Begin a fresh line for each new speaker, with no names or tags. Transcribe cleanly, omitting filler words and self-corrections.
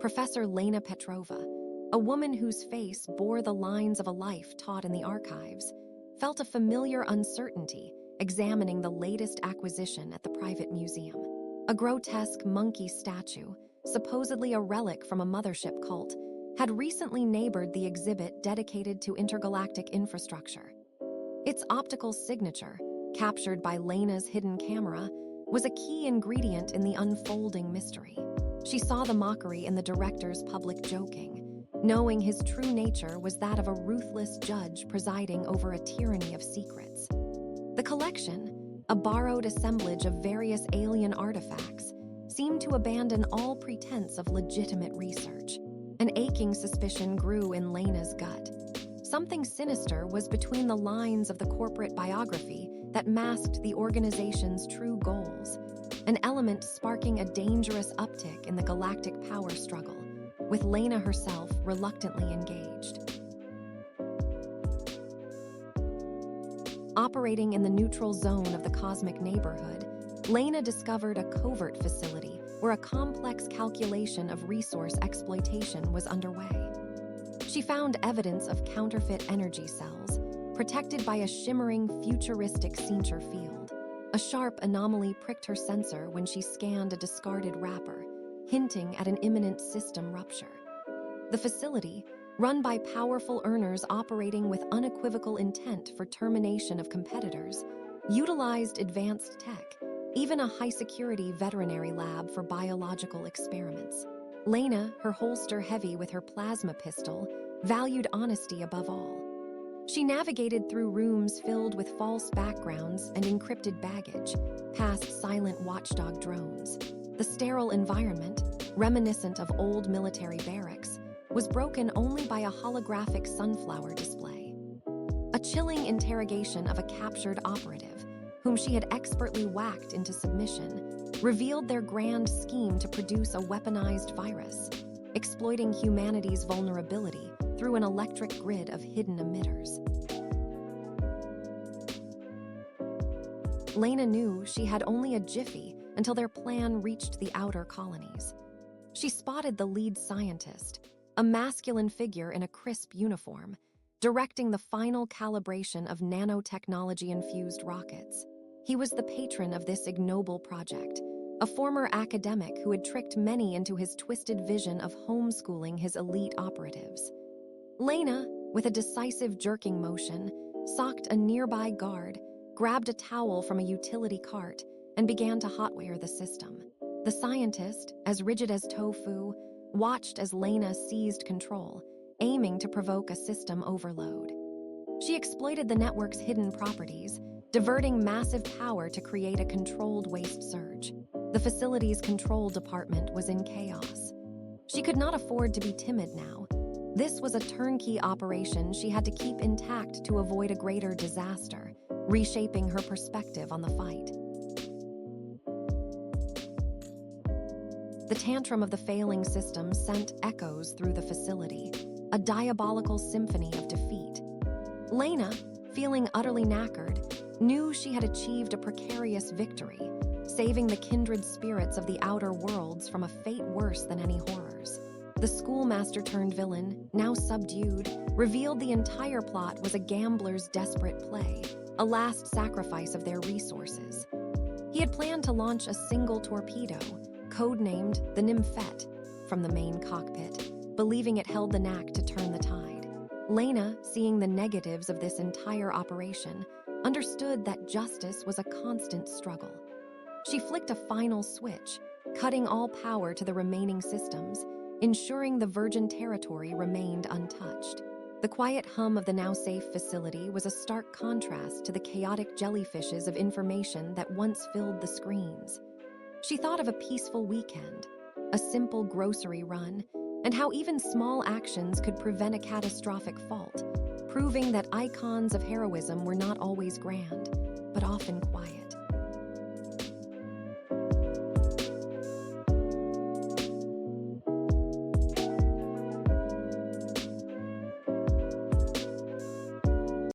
Professor Lena Petrova, a woman whose face bore the lines of a life taught in the archives, felt a familiar uncertainty examining the latest acquisition at the private museum. A grotesque monkey statue, supposedly a relic from a mothership cult, had recently neighbored the exhibit dedicated to intergalactic infrastructure. Its optical signature, captured by Lena's hidden camera, was a key ingredient in the unfolding mystery. She saw the mockery in the director's public joking, knowing his true nature was that of a ruthless judge presiding over a tyranny of secrets. The collection, a borrowed assemblage of various alien artifacts, seemed to abandon all pretense of legitimate research. An aching suspicion grew in Lena's gut. Something sinister was between the lines of the corporate biography that masked the organization's true goals, an element sparking a dangerous uptick in the galactic power struggle, with Lena herself reluctantly engaged. Operating in the neutral zone of the cosmic neighborhood, Lena discovered a covert facility where a complex calculation of resource exploitation was underway. She found evidence of counterfeit energy cells, protected by a shimmering, futuristic cincture field. A sharp anomaly pricked her sensor when she scanned a discarded wrapper, hinting at an imminent system rupture. The facility, run by powerful earners operating with unequivocal intent for termination of competitors, utilized advanced tech, even a high-security veterinary lab for biological experiments. Lena, her holster heavy with her plasma pistol, valued honesty above all. She navigated through rooms filled with false backgrounds and encrypted baggage, past silent watchdog drones. The sterile environment, reminiscent of old military barracks, was broken only by a holographic sunflower display. A chilling interrogation of a captured operative, whom she had expertly whacked into submission, revealed their grand scheme to produce a weaponized virus, exploiting humanity's vulnerability through an electric grid of hidden emitters. Lena knew she had only a jiffy until their plan reached the outer colonies. She spotted the lead scientist, a masculine figure in a crisp uniform, directing the final calibration of nanotechnology-infused rockets. He was the patron of this ignoble project, a former academic who had tricked many into his twisted vision of homeschooling his elite operatives. Lena, with a decisive jerking motion, socked a nearby guard, grabbed a towel from a utility cart, and began to hotwire the system. The scientist, as rigid as tofu, watched as Lena seized control, aiming to provoke a system overload. She exploited the network's hidden properties, diverting massive power to create a controlled waste surge. The facility's control department was in chaos. She could not afford to be timid now. This was a turnkey operation she had to keep intact to avoid a greater disaster, reshaping her perspective on the fight. The tantrum of the failing system sent echoes through the facility, a diabolical symphony of defeat. Lena, feeling utterly knackered, knew she had achieved a precarious victory, saving the kindred spirits of the outer worlds from a fate worse than any horrors. The schoolmaster-turned-villain, now subdued, revealed the entire plot was a gambler's desperate play, a last sacrifice of their resources. He had planned to launch a single torpedo, codenamed the Nymphette, from the main cockpit, believing it held the knack to turn the tide. Lena, seeing the negatives of this entire operation, understood that justice was a constant struggle. She flicked a final switch, cutting all power to the remaining systems, ensuring the virgin territory remained untouched. The quiet hum of the now-safe facility was a stark contrast to the chaotic jellyfishes of information that once filled the screens. She thought of a peaceful weekend, a simple grocery run, and how even small actions could prevent a catastrophic fault, proving that icons of heroism were not always grand, but often quiet.